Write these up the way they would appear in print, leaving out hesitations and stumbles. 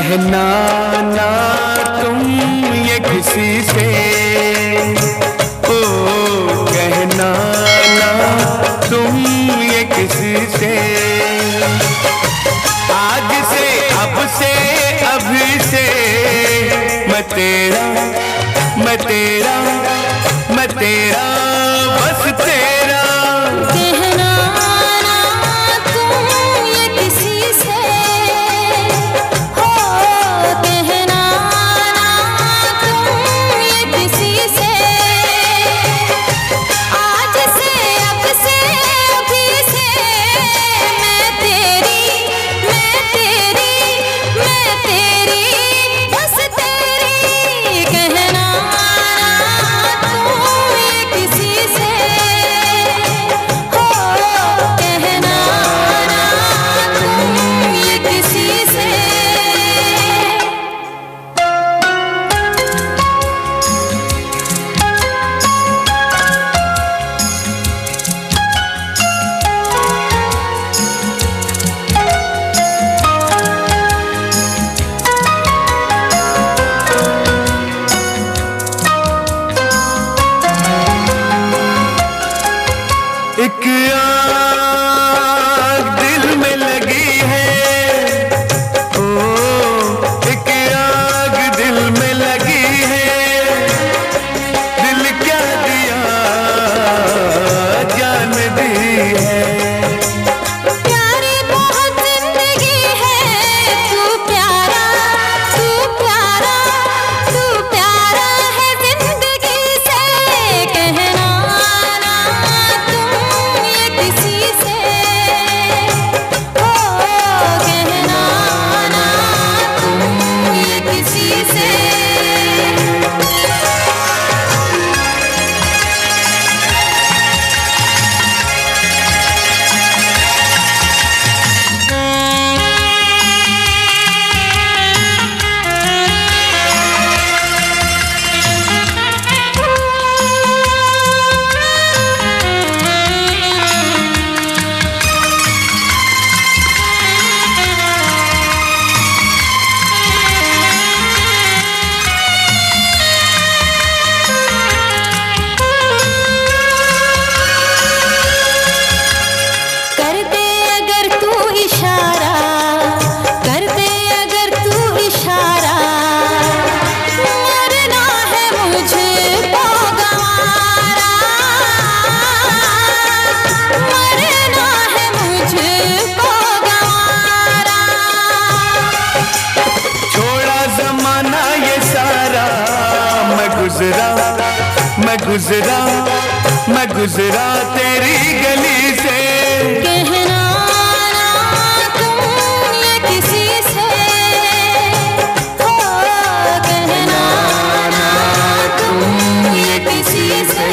कहना ना तुम ये किसी से, ओ कहना ना तुम ये किसी से। आज से अब से अभी से मैं तेरा मैं तेरा मैं तेरा बस तेरा। कहना ना तुम ये किसी से, हो कहना ना तुम ये किसी से। आज से अब से अभी से मैं तेरी मैं तेरी मैं तेरी बस तेरी। कहना एक आग दिल में लगी है, ओ एक आग दिल में लगी है। दिल क्या दिया जान दी है। प्यारी बहुत जिंदगी है, तू प्यारा तू प्यारा तू प्यारा है जिंदगी से। कहना किसी से, ओ कहना ना तुम ये किसी से। मैं गुजरा तेरी गली से। कहना ना तुम ये किसी से, हो कहना ना तुम ये किसी से।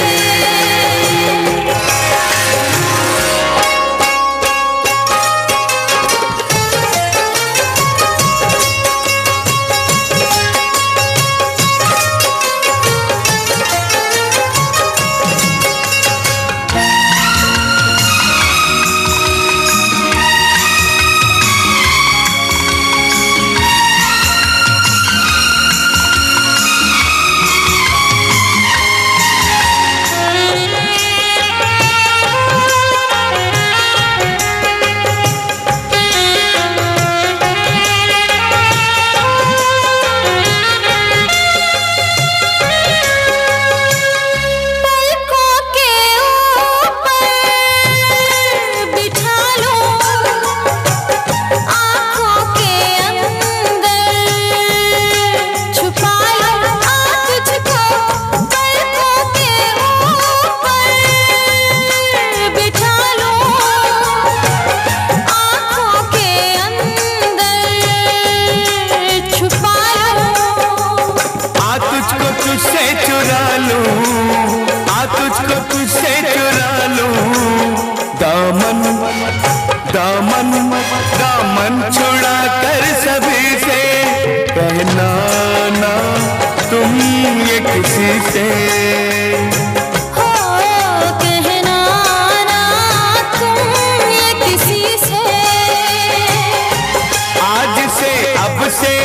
दामन छुड़ा कर सभी से। कहना ना तुम ये किसी से, हो कहना ना तुम ये किसी से। आज से अब से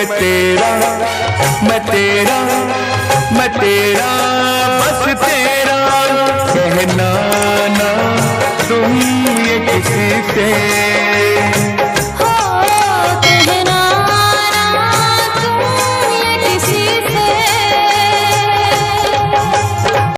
मैं तेरा, मैं तेरा, मैं तेरा, बस तेरा, कहना ना तुम ये किसी से।